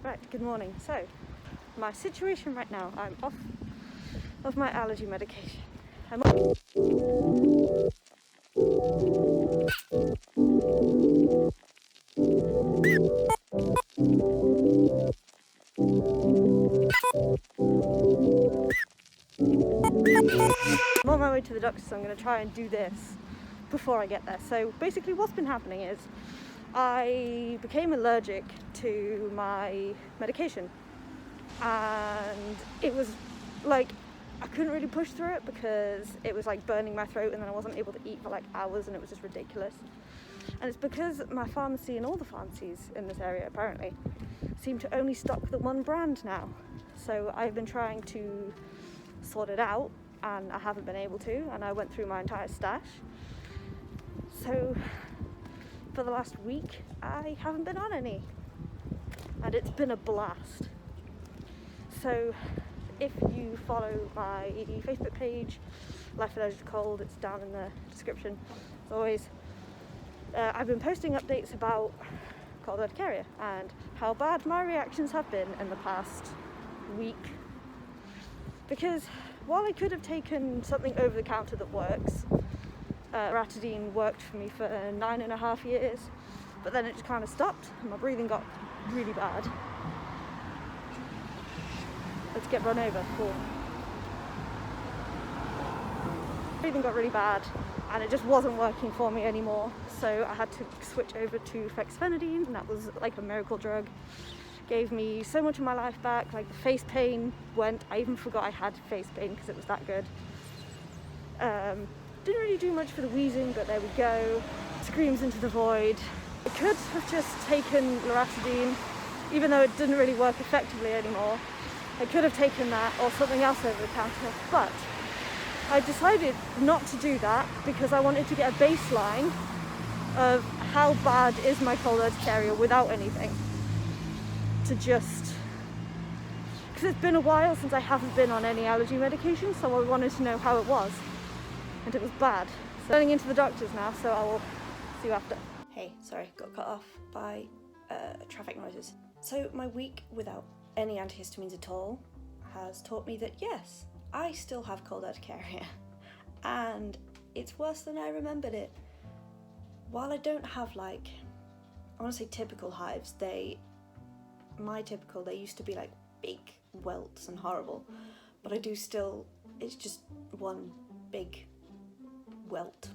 Right, good morning. So, my situation right now, I'm off of my allergy medication. I'm on my way to the doctor, so I'm going to try and do this before I get there. So basically what's been happening is I became allergic to my medication, and it was like I couldn't really push through it because it was like burning my throat, and then I wasn't able to eat for like hours, and it was just ridiculous. And it's because my pharmacy and all the pharmacies in this area apparently seem to only stock the one brand now. So I've been trying to sort it out and I haven't been able to, and I went through my entire stash. So for the last week I haven't been on any, and it's been a blast. So if you follow my Facebook page, Life Allergic to Cold, it's down in the description as always. I've been posting updates about cold urticaria and how bad my reactions have been in the past week. Because while I could have taken something over the counter that works, Loratadine worked for me for 9.5 years, but then it just kind of stopped and my breathing got really bad. Let's get run over. Cool. Breathing got really bad and it just wasn't working for me anymore, so I had to switch over to fexofenadine, and that was like a miracle drug. Gave me so much of my life back. Like the face pain went. I even forgot I had face pain because it was that good. Didn't really do much for the wheezing, but there we go. Screams into the void. I could have just taken Loratadine, even though it didn't really work effectively anymore. I could have taken that or something else over the counter, but I decided not to do that because I wanted to get a baseline of how bad is my cold urticaria without anything. Because it's been a while since I haven't been on any allergy medication, so I wanted to know how it was, and it was bad. So going into the doctors now, so I will see you after. Hey, sorry, got cut off by traffic noises. So my week without any antihistamines at all has taught me that yes, I still have cold urticaria, and it's worse than I remembered it. While I don't have I want to say typical hives, they used to be like big welts and horrible, but I do still, it's just one big welt,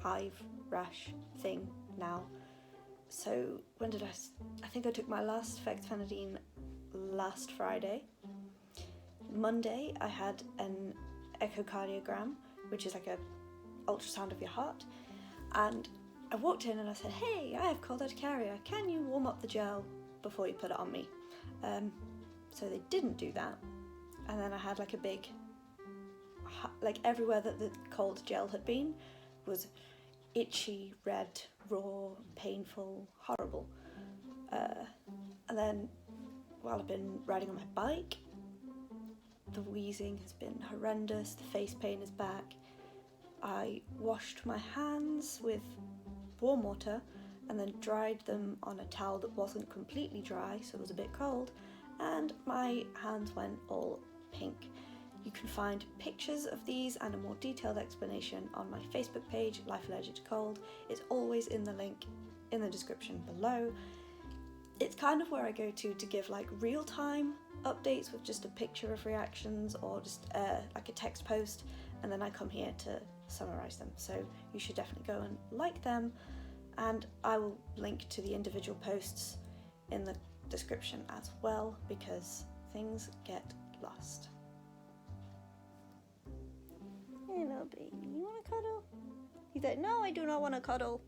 hive, rash thing now. So when did I think I took my last fexofenadine last Friday. Monday I had an echocardiogram, which is like a ultrasound of your heart, and I walked in and I said, hey, I have cold urticaria, can you warm up the gel before you put it on me? So they didn't do that, and then I had like a big, everywhere that the cold gel had been was itchy, red, raw, painful, horrible. And then while I've been riding on my bike, the wheezing has been horrendous, the face pain is back. I washed my hands with warm water and then dried them on a towel that wasn't completely dry, so it was a bit cold, and my hands went all pink. You can find pictures of these and a more detailed explanation on my Facebook page, Life Allergic to Cold. It's always in the link in the description below. It's kind of where I go to give real-time updates with just a picture of reactions or just like a text post, and then I come here to summarize them. So you should definitely go and like them, and I will link to the individual posts in the description as well, because things get lost. Hello, baby. You want to cuddle? He said, no, I do not want to cuddle.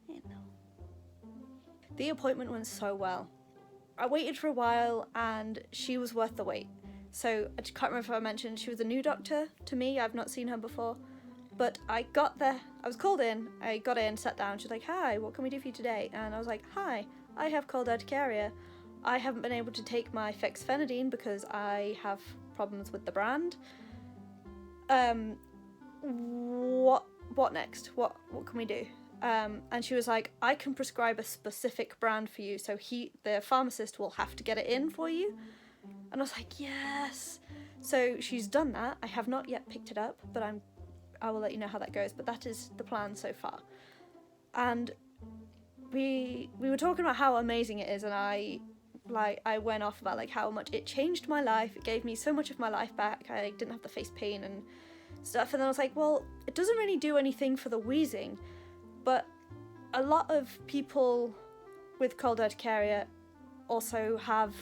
Hello. The appointment went so well. I waited for a while and she was worth the wait. So I can't remember if I mentioned she was a new doctor to me. I've not seen her before. But I got there, I was called in, I got in, sat down, she's like, hi, what can we do for you today? And I was like, hi, I have cold urticaria. I haven't been able to take my fexofenadine because I have problems with the brand. What next? What can we do? And she was like, I can prescribe a specific brand for you, so the pharmacist will have to get it in for you. And I was like, yes. So she's done that. I have not yet picked it up, but I will let you know how that goes. But that is the plan so far. And we were talking about how amazing it is, and I went off about like how much it changed my life. It gave me so much of my life back. I didn't have the face pain and stuff. And then I was like, well, it doesn't really do anything for the wheezing, but a lot of people with cold urticaria also have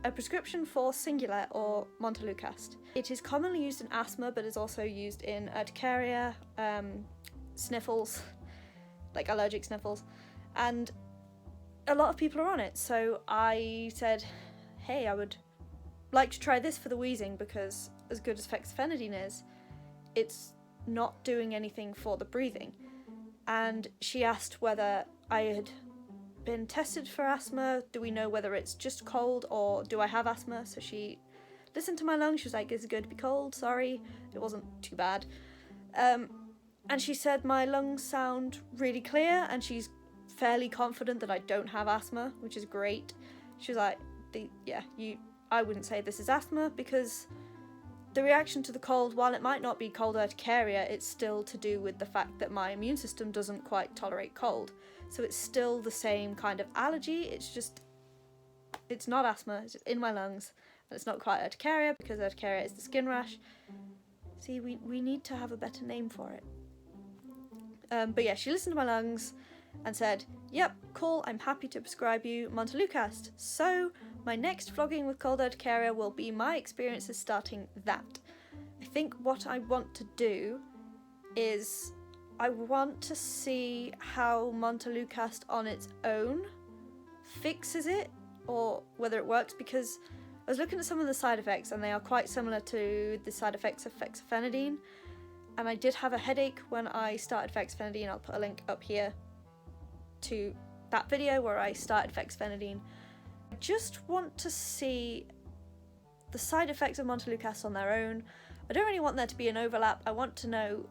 a prescription for Singulair or Montelukast. It is commonly used in asthma, but is also used in urticaria, sniffles, like allergic sniffles, and a lot of people are on it. So I said, hey, I would like to try this for the wheezing, because as good as fexofenadine is, it's not doing anything for the breathing. And she asked whether I had been tested for asthma. Do we know whether it's just cold or do I have asthma? So she listened to my lungs. She was like, is it going to be cold? Sorry. It wasn't too bad. And she said my lungs sound really clear, and she's fairly confident that I don't have asthma, which is great. She was like, I wouldn't say this is asthma, because the reaction to the cold, while it might not be cold urticaria, it's still to do with the fact that my immune system doesn't quite tolerate cold. So it's still the same kind of allergy, it's not asthma, it's just in my lungs, and it's not quite urticaria, because urticaria is the skin rash. See, we need to have a better name for it. But yeah, she listened to my lungs and said, yep, cool, I'm happy to prescribe you Montelukast. So my next vlogging with cold urticaria will be my experiences starting that. I think what I want to do is I want to see how Montelukast on its own fixes it, or whether it works, because I was looking at some of the side effects and they are quite similar to the side effects of fexofenadine, and I did have a headache when I started fexofenadine. I'll put a link up here to that video where I started fexofenadine. I just want to see the side effects of Montelukast on their own. I don't really want there to be an overlap. I want to know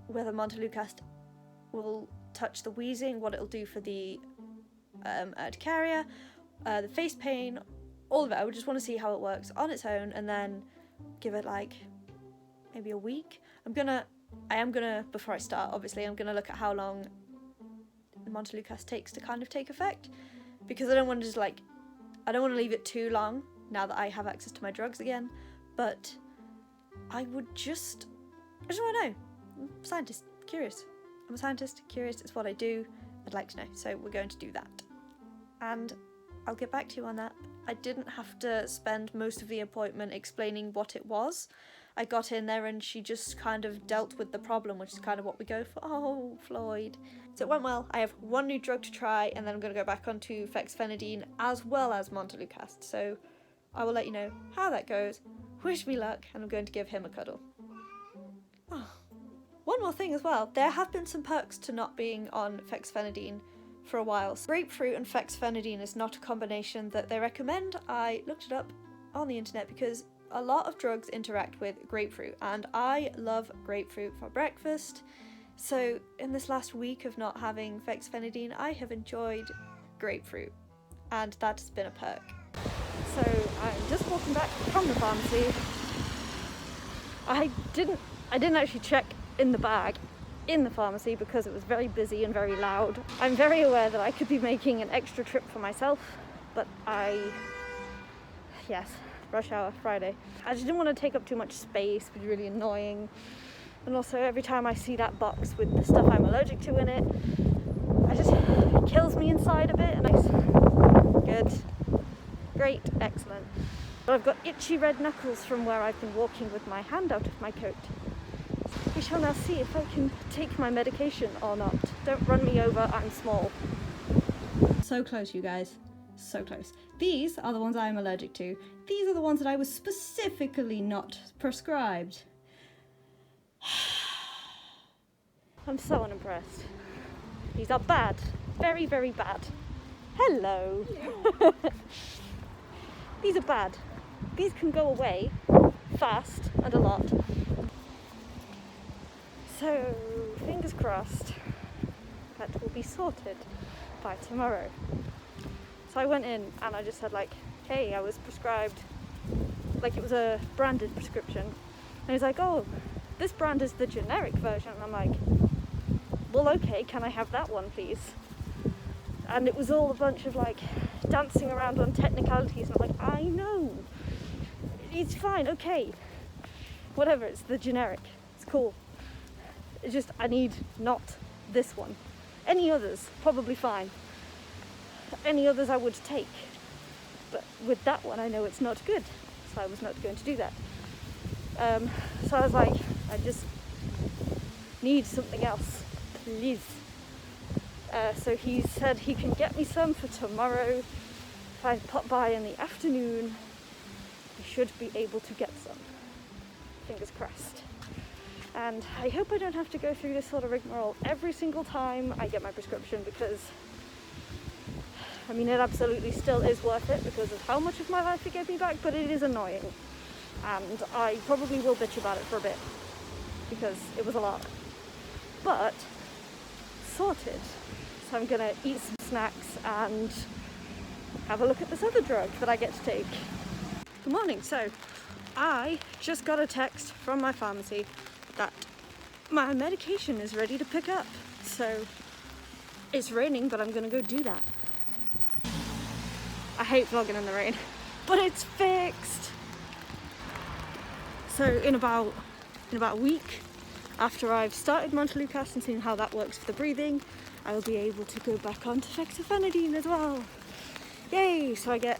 whether Montelukast will touch the wheezing, what it'll do for the urticaria, the face pain, all of it. I would just want to see how it works on its own, and then give it like maybe a week. I am gonna, before I start, obviously, I'm gonna look at how long Montelukast takes to kind of take effect, because I don't want to leave it too long now that I have access to my drugs again. But I just want to know. I'm a scientist, curious. I'm a scientist, curious, it's what I do. I'd like to know, so we're going to do that. And I'll get back to you on that. I didn't have to spend most of the appointment explaining what it was. I got in there and she just kind of dealt with the problem, which is kind of what we go for. Oh, Floyd. So it went well. I have one new drug to try, and then I'm going to go back onto fexofenadine as well as Montelukast. So I will let you know how that goes. Wish me luck, and I'm going to give him a cuddle. Oh. One more thing as well. There have been some perks to not being on fexofenadine for a while. Grapefruit and fexofenadine is not a combination that they recommend. I looked it up on the internet because a lot of drugs interact with grapefruit, and I love grapefruit for breakfast. So in this last week of not having fexofenadine, I have enjoyed grapefruit, and that has been a perk. So I'm just walking back from the pharmacy. I didn't actually check in the bag in the pharmacy because it was very busy and very loud. I'm very aware that I could be making an extra trip for myself, but rush hour Friday. I just didn't want to take up too much space, it was really annoying. And also every time I see that box with the stuff I'm allergic to in it, it kills me inside a bit. And good, great, excellent. But I've got itchy red knuckles from where I've been walking with my hand out of my coat. We shall now see if I can take my medication or not. Don't run me over, I'm small. So close, you guys. So close. These are the ones I'm allergic to. These are the ones that I was specifically not prescribed. I'm so unimpressed. These are bad. Very, very bad. Hello. Yeah. These are bad. These can go away fast and a lot. So, fingers crossed. that will be sorted by tomorrow. So I went in and I just said like, hey, I was prescribed, like it was a branded prescription. And he's like, oh, this brand is the generic version. And I'm like, well, okay, can I have that one, please? And it was all a bunch of like dancing around on technicalities. And I'm like, I know, it's fine, okay, whatever, it's the generic, it's cool. It's just, I need not this one. Any others, probably fine. Any others I would take. But with that one, I know it's not good. So I was not going to do that. So I was like, I just need something else, please. So he said he can get me some for tomorrow. If I pop by in the afternoon, I should be able to get some. Fingers crossed. And I hope I don't have to go through this sort of rigmarole every single time I get my prescription, because I mean, it absolutely still is worth it because of how much of my life it gave me back, but it is annoying. And I probably will bitch about it for a bit because it was a lot. But sorted. So I'm gonna eat some snacks and have a look at this other drug that I get to take. Good morning. So I just got a text from my pharmacy that my medication is ready to pick up. So it's raining, but I'm gonna go do that. I hate vlogging in the rain, but it's fixed. So in about a week, after I've started Montelukast and seen how that works for the breathing, I will be able to go back on to fexofenadine as well. Yay! So I get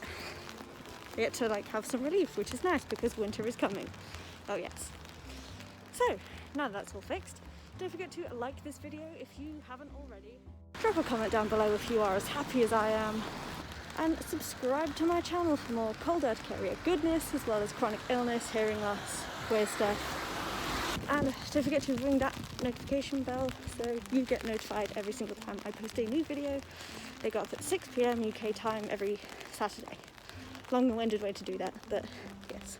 to like have some relief, which is nice because winter is coming. Oh yes. So now that's all fixed, don't forget to like this video if you haven't already. Drop a comment down below if you are as happy as I am. And subscribe to my channel for more cold urticaria goodness, as well as chronic illness, hearing loss, weird stuff. And don't forget to ring that notification bell so you get notified every single time I post a new video. They go up at 6 PM UK time every Saturday. Long-winded way to do that, but yes.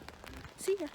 See ya!